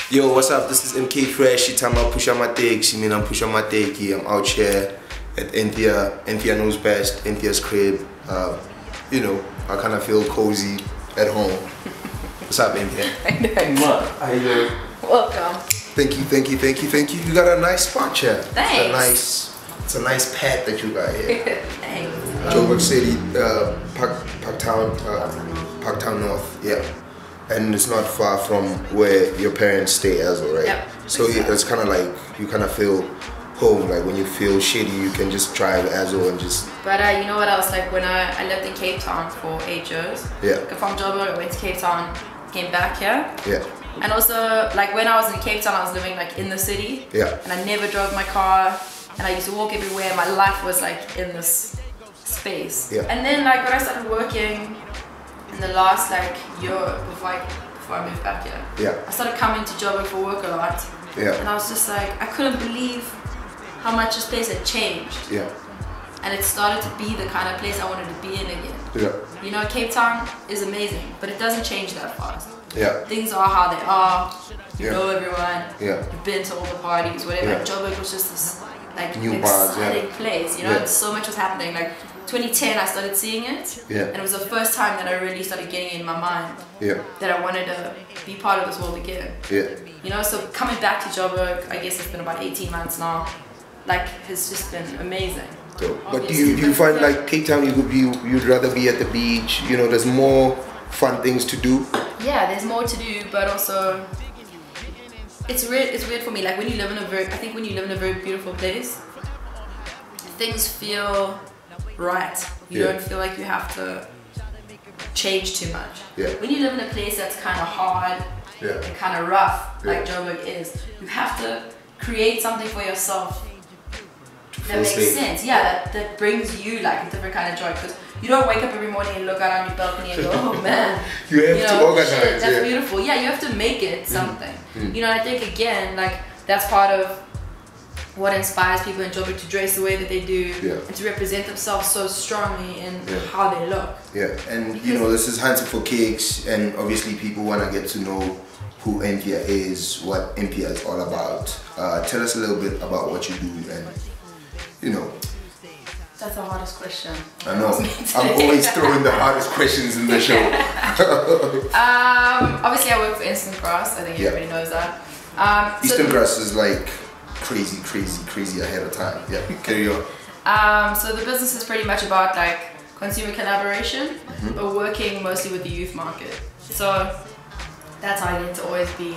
Yo, what's up? This is Mkay Frash. eTimer push amaTaxi. I'm push amaTakkie. I'm out here at Anthea. Anthea knows best. Anthea's crib. You know, I kind of feel cozy at home. What's up, Anthea? How you doing? Welcome. Thank you, thank you, thank you, thank you. You got a nice spot here. Thanks. It's a nice pad that you got here. Thanks. Joburg City, Parktown North. Yeah. And it's not far from where your parents stay as well, right? Yep. So it's kind of like, you kind of feel home, like when you feel shitty, you can just drive as well and just... But you know what else, like when I lived in Cape Town for 8 years. Yeah. From Joburg, I went to Cape Town, came back here. Yeah. And also, like when I was in Cape Town, I was living like in the city. Yeah. And I never drove my car, and I used to walk everywhere. My life was like in this space. Yeah. And then like when I started working in the last like year before I moved back here, yeah, I started coming to Joburg for work a lot. Yeah. And I was just like, I couldn't believe how much this place had changed. Yeah. And it started to be the kind of place I wanted to be in again. Yeah. You know, Cape Town is amazing, but it doesn't change that fast. Yeah. Things are how they are. You Yeah. know everyone. Yeah. You've been to all the parties, whatever. Yeah. Like, Joburg was just this like New exciting bars, place. You know, Yeah. and so much was happening. Like 2010, I started seeing it. Yeah. And it was the first time that I really started getting in my mind. Yeah. That I wanted to be part of this world again. Yeah. You know, so coming back to Joburg, I guess it's been about 18 months now. Like, it's just been amazing. So, but do you find like Cape Town, you'd rather be at the beach? You know, there's more fun things to do. Yeah, there's more to do, but also it's weird for me. Like when you live in a very beautiful place, things feel right. You Yeah. don't feel like you have to change too much. Yeah. When you live in a place that's kind of hard, Yeah. and kind of rough, like Yeah. Joburg is, you have to create something for yourself that makes safe. sense. Yeah, that brings you like a different kind of joy, because you don't wake up every morning and look out on your balcony and go, oh man, You have to organize. shit, that's Yeah. beautiful. Yeah, you have to make it something. Mm. You know, I think again, like that's part of what inspires people in Joburg to dress the way that they do, Yeah. and to represent themselves so strongly in Yeah. how they look. Yeah, and you know, this is Hunting for Cakes, and obviously people want to get to know who Anthea is, what Anthea is all about. Tell us a little bit about what you do, and you know. That's the hardest question. I know, I'm always throwing the hardest questions in the show. Obviously I work for Instant Grass, I think Yeah. everybody knows that. Eastern Grass is like crazy ahead of time. Yeah, carry on. So the business is pretty much about like consumer collaboration, but working mostly with the youth market. So that's how I get to always be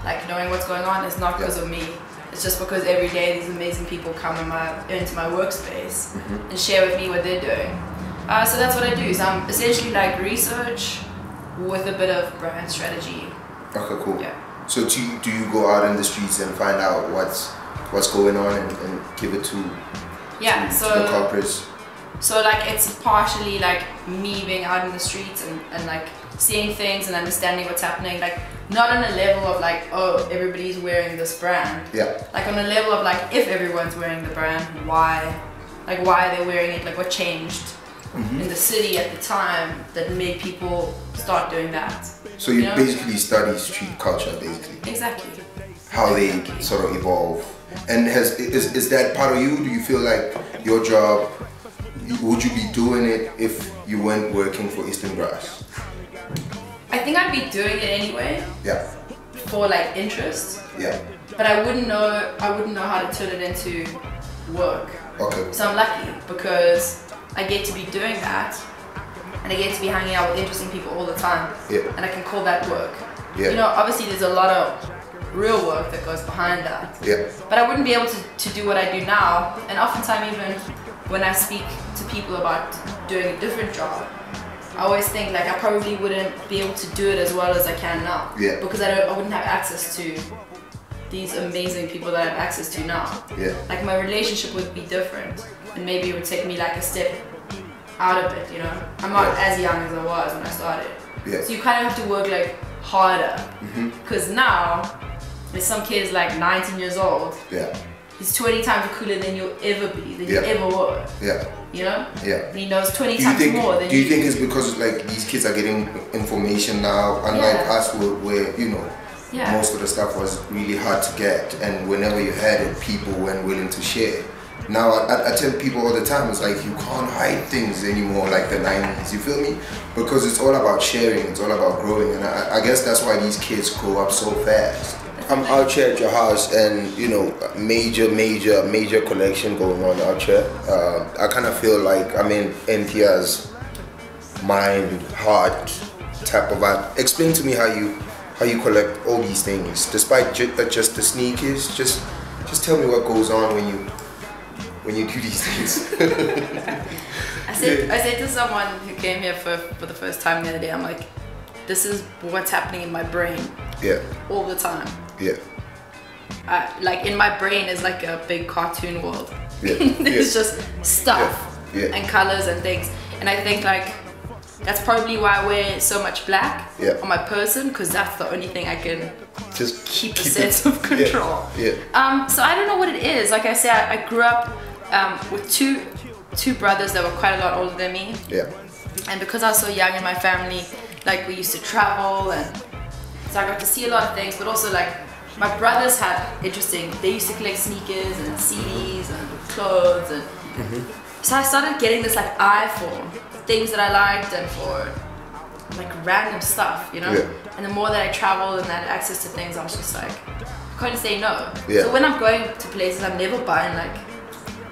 like knowing what's going on. It's not because of me. It's just because every day these amazing people come into my workspace and share with me what they're doing. So that's what I do. So I'm essentially like research with a bit of brand strategy. Okay, cool. Yeah. So do you go out in the streets and find out what's going on and give it to the corporates? So like it's partially like me being out in the streets and like seeing things and understanding what's happening, like not on a level of like, oh, everybody's wearing this brand. Yeah. Like on a level of like, if everyone's wearing the brand, why are they wearing it? Like what changed in the city at the time that made people start doing that? So you know? basically study street culture, basically. Exactly. How they sort of evolve. And is that part of you? Do you feel like your job, would you be doing it if you weren't working for Eastern Grass? I think I'd be doing it anyway. Yeah. For like interest. Yeah. But I wouldn't know how to turn it into work. Okay. So I'm lucky because I get to be doing that, and I get to be hanging out with interesting people all the time. Yeah. And I can call that work. Yeah. You know, obviously there's a lot of real work that goes behind that. Yeah. But I wouldn't be able to do what I do now. And oftentimes even when I speak to people about doing a different job, I always think like I probably wouldn't be able to do it as well as I can now. Yeah. Because I wouldn't have access to these amazing people that I have access to now. Yeah. Like my relationship would be different, and maybe it would take me like a step out of it, you know? I'm not as young as I was when I started. Yeah. So you kind of have to work like harder. Because now, there's some kid is like 19 years old. Yeah. He's 20 times cooler than you'll ever be, than you ever were. Yeah. you know? Yeah. And he knows 20 times more than you. Do you think it's because like these kids are getting information now, unlike us where you know, most of the stuff was really hard to get, and whenever you had it, people weren't willing to share. Now I tell people all the time, it's like you can't hide things anymore like the 90s, you feel me? Because it's all about sharing, it's all about growing, and I guess that's why these kids grow up so fast. I'm out here at your house, and you know, major collection going on out here. I kind of feel like I'm in Anthea's mind, heart type of vibe. Explain to me how you collect all these things, despite just the sneakers. Just tell me what goes on when you do these things. I said to someone who came here for the first time the other day, I'm like, this is what's happening in my brain. Yeah. All the time. Yeah. Like in my brain is like a big cartoon world. Yeah. There's just stuff and colors and things. And I think like that's probably why I wear so much black on my person, because that's the only thing I can just keep a sense of control. So I don't know what it is. Like I said, I grew up with two brothers that were quite a lot older than me. Yeah. And because I was so young in my family, like we used to travel, and so I got to see a lot of things, but also like my brothers had they used to collect sneakers and CDs and clothes, and so I started getting this like eye for things that I liked and for like random stuff, you know? And the more that I traveled and had access to things, I was just like, I couldn't say no. So when I'm going to places, I'm never buying like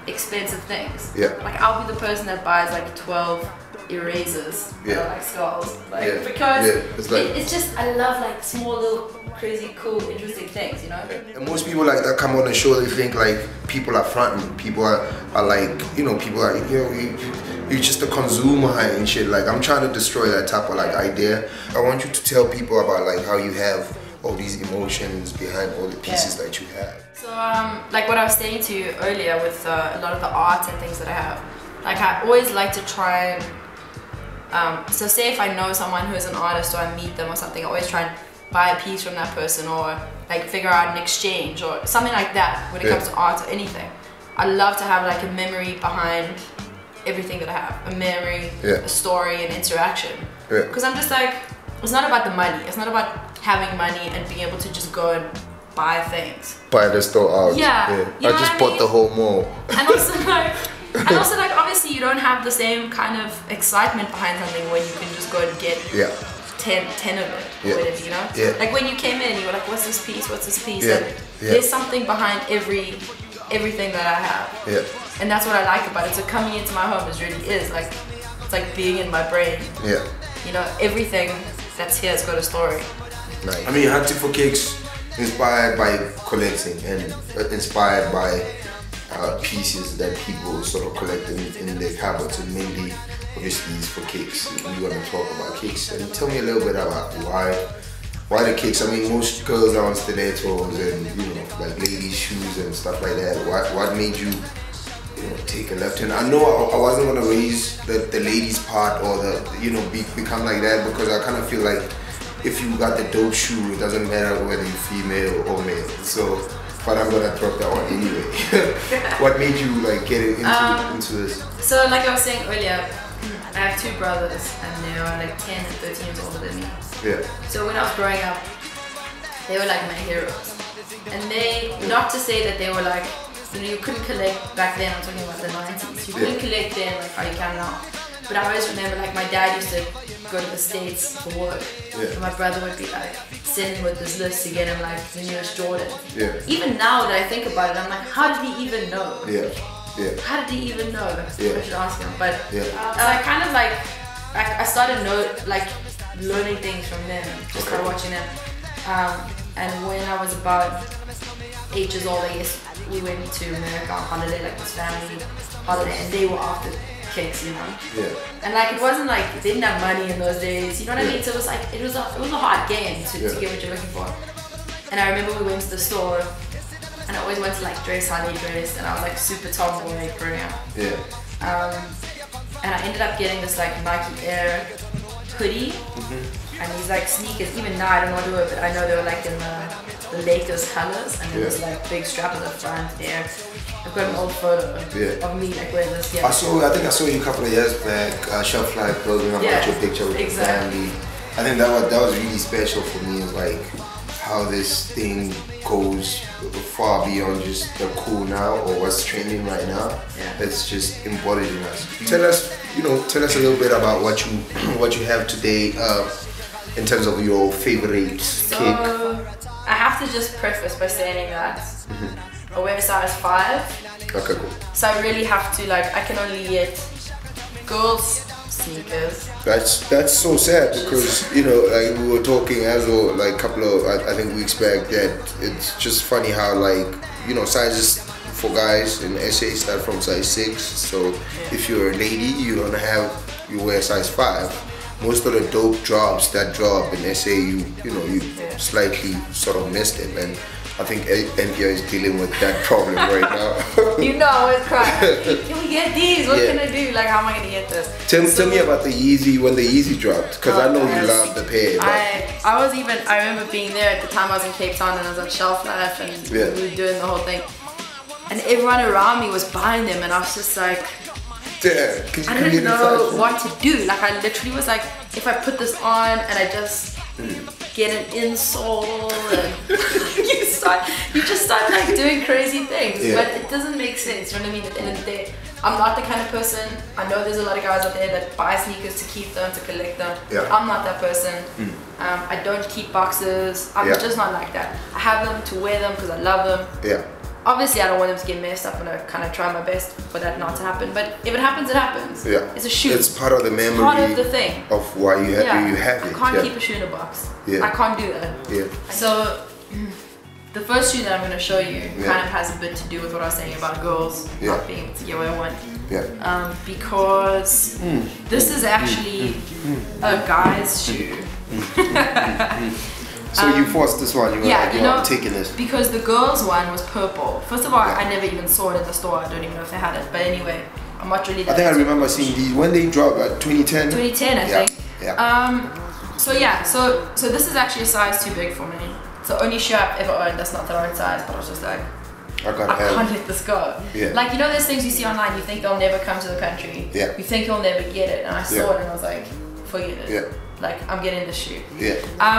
expensive things. Like I'll be the person that buys like 12 erasers that are like skulls, like because it's just, I love like small little crazy cool interesting things, you know. And most people like that come on the show, they think like people are fronting, people are like, you know, people are, you know, you're just a consumer and shit. Like I'm trying to destroy that type of like idea. I want you to tell people about like how you have all these emotions behind all the pieces that you have. So like what I was saying to you earlier with a lot of the art and things that I have, like I always like to try and so say if I know someone who is an artist or I meet them or something, I always try and buy a piece from that person, or like figure out an exchange or something like that when it comes to art or anything. I love to have like a memory behind everything that I have, a memory, a story, an interaction. Because I'm just like, it's not about the money, it's not about having money and being able to just go and buy things. Buy the store out. I just bought the whole mall. And also like, obviously you don't have the same kind of excitement behind something when you can just go and get 10 of it, or whatever, you know? Like when you came in, you were like, what's this piece, what's this piece? And there's something behind everything that I have. And that's what I like about it. So coming into my home really is like, it's like being in my brain. You know, everything that's here has got a story. Nice. I mean, Hunting for Kicks inspired by collecting and inspired by pieces that people sort of collect in their cupboards, and mainly obviously it's for kicks. We want to talk about kicks, and tell me a little bit about why the kicks. I mean, most girls are on stilettos and, you know, like ladies' shoes and stuff like that. What made you, you know, take a left hand? I know I wasn't gonna raise the ladies part or the, you know, become like that, because I kind of feel like if you got the dope shoe, it doesn't matter whether you're female or male. So, but I'm gonna drop that one anyway. What made you like get into this? So like I was saying earlier, I have two brothers and they are like 10 and 13 years older than me. So when I was growing up, they were like my heroes. And they, not to say that they were like, you know, you couldn't collect back then, I'm talking about the 90s, you couldn't collect then like how you can now. But I always remember like my dad used to go to the States for work. And my brother would be like sending with this list to get him like the newest Jordan. Even now that I think about it, I'm like, how did he even know? How did he even know? I should ask him. But I kind of like, I started learning things from them. Just started watching them. And when I was about 8 years old, I guess we went to America on holiday, like this family holiday, and they were after kicks, you know. And like it wasn't like they didn't have money in those days, you know what I mean? So it was like it was a hard game to get what you're looking for. And I remember we went to the store, and I always went to like dress how they dressed, and I was like super tomboy growing up. And I ended up getting this like Nike Air hoodie, and these like sneakers. Even now I don't know what to do with it, but I know they were like in the the Lakers colors, and it was like big strap at the front. Yeah, I've got an old photo of me like wearing this. Yeah. I think I saw you a couple of years back. Shelf life building up your picture with your family. I think that was really special for me. Is like how this thing goes far beyond just the cool now or what's trending right now. Yeah. It's just embodied in us. Tell us a little bit about what you have today in terms of your favorite cake. I have to just preface by saying that I wear a size 5. Okay, cool. So I really have to I can only get girls sneakers. That's so sad because like we were talking as well like a couple of I think weeks back that it's just funny how sizes for guys in SA start from size 6. So if you're a lady, you wear size 5. Most of the dope drops that drop in SA, you slightly sort of missed it, and I think Anthea is dealing with that problem right now. I was crying. Can we get these? What can I do? Like, how am I gonna get this? Tell me about the Yeezy when the Yeezy dropped, because I know you love the pair. I remember being there at the time I was in Cape Town and I was at Shelf Life and we were doing the whole thing, and everyone around me was buying them, and I was just like, I didn't know what to do. Like, I literally was like, if I put this on and I just get an insole and you just start like doing crazy things, but it doesn't make sense. You know what I mean? At the end of the day, I'm not the kind of person. I know there's a lot of guys out there that buy sneakers to keep them, to collect them. I'm not that person. I don't keep boxes. I'm just not like that. I have them to wear them because I love them. Obviously, I don't want them to get messed up, and I kind of try my best for that not to happen. But if it happens, it happens. It's a shoe. It's part of the memory. Part of the thing. Of why you have it. I can't keep a shoe in a box. I can't do that. So, the first shoe that I'm going to show you kind of has a bit to do with what I was saying about girls not being able to get what I want. Because this is actually a guy's shoe. So you forced this one, you were like, I'm taking this. Because the girls' one was purple. First of all, I never even saw it in the store. I don't even know if they had it. But anyway, I'm not really that. I think I remember seeing these when they dropped 2010. 2010, I think. So this is actually a size too big for me. It's the only shoe I've ever owned that's not their own size. But I was just like, I can't let this go. Like, those things you see online, you think they'll never come to the country. You think you'll never get it. And I saw it and I was like, forget it. Like, I'm getting the shoe.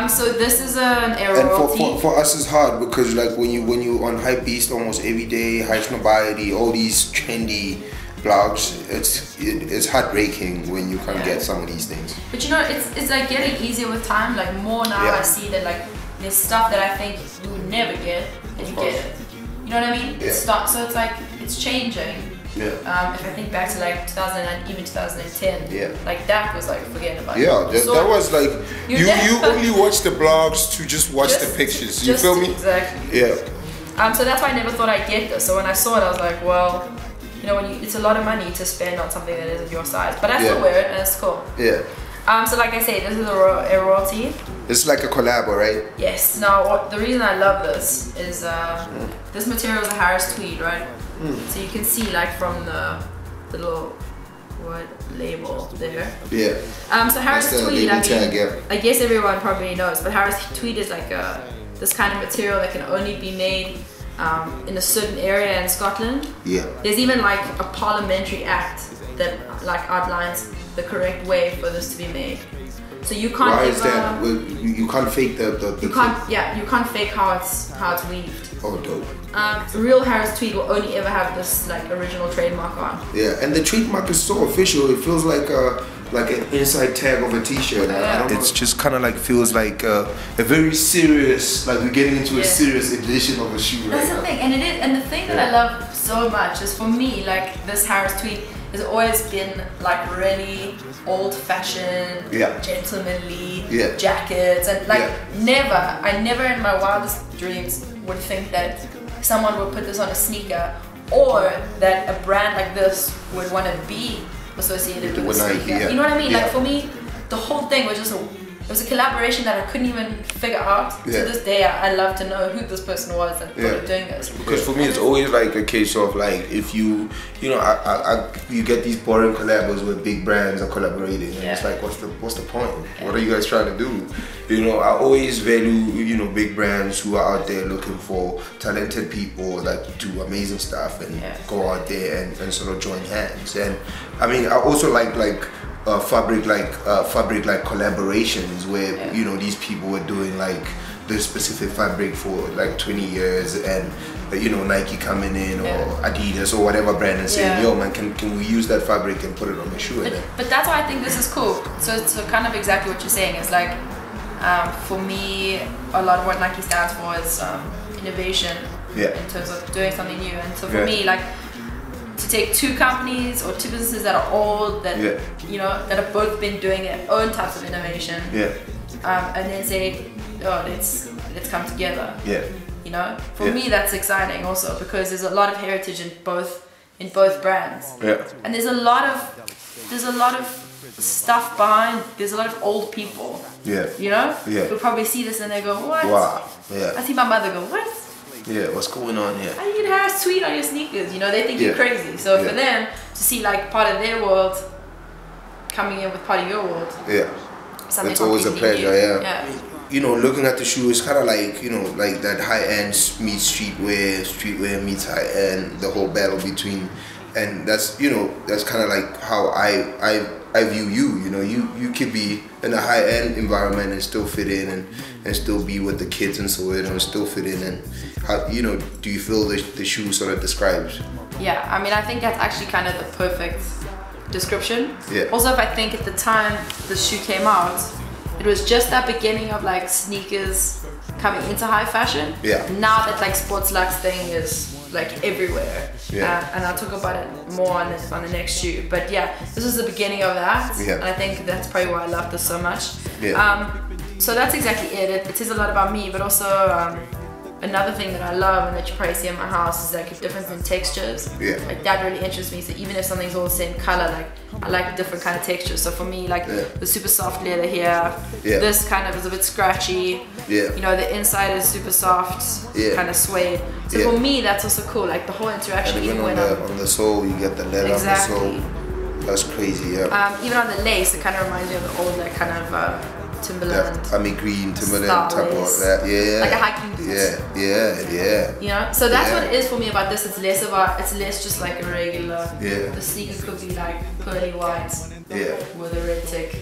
So this is an Aero tee. And for us it's hard because like when you on Hypebeast almost every day, Hypebeast, all these trendy blogs, it's heartbreaking when you can't get some of these things. But it's like getting easier with time. Like more now I see that like there's stuff that I think you would never get and you get it. You know what I mean? So it's like it's changing. If I think back to like 2009, even 2010, like that was like forgetting about it. That was like you only watch the blogs to just watch the pictures. You feel me? Exactly. So that's why I never thought I'd get this. So when I saw it, I was like, well, it's a lot of money to spend on something that isn't your size, but I still wear it and it's cool. So like I say, this is a royalty. It's like a collab, right? Yes. Now the reason I love this is this material is a Harris Tweed, right? So you can see like from the little label there. So Harris Tweed, I guess everyone probably knows, but Harris Tweed is like this kind of material that can only be made in a certain area in Scotland. There's even like a parliamentary act that like outlines the correct way for this to be made. So you can't. Why is that? You can't fake the. You can't. You can't fake how it's weaved. Oh, dope. Real Harris Tweed will only ever have this like original trademark on. And the trademark is so official. It feels like an inside tag of a T-shirt. It's just kind of like feels like a very serious. Like we're getting into a serious edition of a shoe. That's the thing, and it is. And the thing that I love so much is for me, like this Harris Tweed has always been like really old-fashioned, gentlemanly jackets, and like I never in my wildest dreams would think that someone would put this on a sneaker, or that a brand like this would want to be associated with a sneaker. You know what I mean? Like for me, the whole thing was just it was a collaboration that I couldn't even figure out. To this day, I love to know who this person was and who was doing this. Because for me, it's always like a case of like, if you know, you get these boring collabs where big brands are collaborating, and it's like, what's the point? What are you guys trying to do? You know, I always value, you know, big brands who are out there looking for talented people that do amazing stuff and go out there and sort of join hands. And I mean, I also like fabric collaborations where you know, these people were doing like this specific fabric for like 20 years, and you know, Nike coming in or Adidas or whatever brand and saying, yo man, can we use that fabric and put it on the shoe? But that's why I think this is cool. So kind of exactly what you're saying is like, for me, a lot of what Nike stands for is innovation in terms of doing something new. And so for me, like, to take two companies or two businesses that are old, that you know, that have both been doing their own types of innovation, and then say, oh, let's come together. You know, for me that's exciting also, because there's a lot of heritage in both brands. And there's a lot of stuff behind. There's a lot of old people. You know, who probably see this and they go, what? Wow. I see my mother go, what? What's going on here? How you can have Tweed on your sneakers? You know, they think you're crazy. So for them to see like part of their world coming in with part of your world, it's always a pleasure. You know, looking at the shoe, it's kind of like, you know, like that high-end meets streetwear meets high-end, the whole battle between, and that's, you know, that's kind of like how I view you. You know, you could be in a high-end environment and still fit in and still be with the kids and so on and still fit in. And how, you know, do you feel the shoe sort of describes? Yeah, I mean, I think that's actually kind of the perfect description. Also, if I think at the time the shoe came out, it was just that beginning of like sneakers coming into high fashion. Now that like sports luxe thing is like everywhere. And I'll talk about it more on the next shoe. But yeah, this was the beginning of that. And I think that's probably why I love this so much. So that's exactly it. It says a lot about me, but also another thing that I love and that you probably see in my house is like a difference in textures. Like that really interests me. So even if something's all the same color, like I like a different kind of texture. So for me, like the super soft leather here, this kind of is a bit scratchy. You know, the inside is super soft, kind of suede. So for me, that's also cool. Like the whole interaction. And even on the sole, you get the leather on the sole. That's crazy. Even on the lace, it kind of reminds me of the old like kind of Timberland, green Timberland type of that, like a hiking boot. You know, so that's what it is for me about this. It's less just like a regular. The sneaker could be like pearly white with a red tick.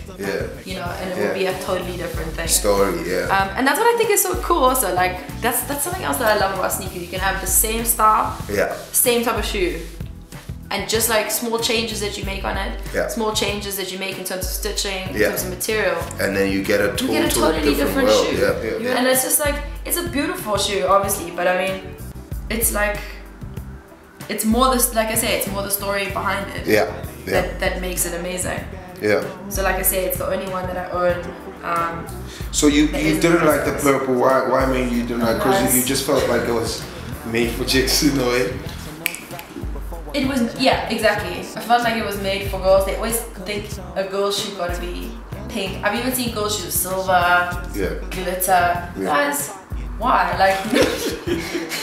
You know, and it would be a totally different thing. Story, and that's what I think is so cool. Also, like that's something else that I love about sneakers. You can have the same style, same type of shoe. And just like small changes that you make on it, small changes that you make in terms of stitching, in terms of material. And then you get a totally different world. shoe. And it's just like, it's a beautiful shoe, obviously, but I mean, it's like, it's more this, like I say, it's more the story behind it that makes it amazing. So like I say, it's the only one that I own. So you didn't like the purple, why maybe you didn't like, because you just felt like it was made for chicks in a way? It was, exactly. I felt like it was made for girls. They always think a girl's shoe gotta be pink. I've even seen girls' shoes silver, glitter. Guys, why? Like,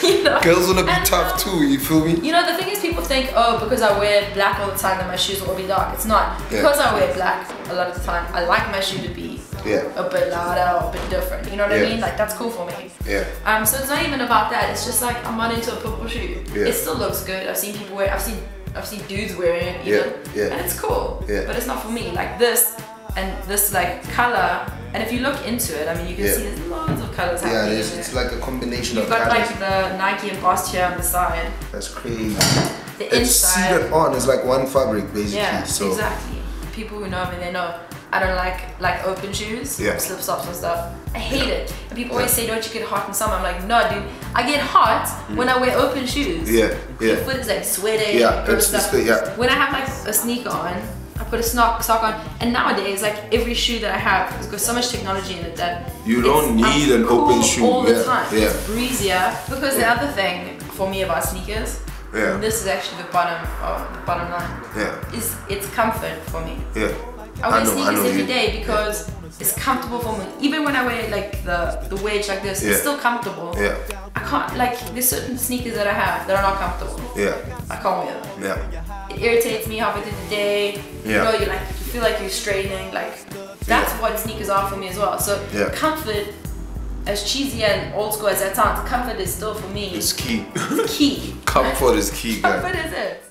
you know. Girls wanna be tough too, you feel me? You know, the thing is, people think, oh, because I wear black all the time, that my shoes will all be dark. It's not. Because I wear black a lot of the time, I like my shoe to be a bit louder or a bit different. You know what I mean? Like, that's cool for me. So it's not even about that. It's just like, I'm not into a purple shoe. It still looks good. I've seen people wear, I've seen dudes wearing it even. And it's cool. But it's not for me. Like this and this like color. And if you look into it, I mean, you can see there's loads of colors happening. It's like a combination of You've got colors. like the Nike embossed here on the side. That's crazy. The inside. It's seated on. It's like one fabric basically. Exactly. People who know me, they know I don't like open shoes, slip flops and stuff. I hate it. And people always say, don't you get hot in summer? I'm like, no, dude. I get hot when I wear open shoes. Your foot is like sweating. When I have like a sneaker on, I put a sock on, and nowadays, like every shoe that I have has got so much technology in it that you don't need an open shoe all the time. It's breezier. Because the other thing for me about sneakers, and this is actually the bottom line, is it's comfort for me. I wear sneakers every day because it's comfortable for me. Even when I wear like the wedge like this, it's still comfortable. Yeah. I can't, like, there's certain sneakers that I have that are not comfortable. Yeah. I can't wear them. Yeah. It irritates me halfway through the day. You know, you feel like you're straining. Like, that's what sneakers are for me as well. So comfort, as cheesy and old school as that sounds, comfort is still for me. It's key. It's key. Comfort is key, guys. Comfort is it.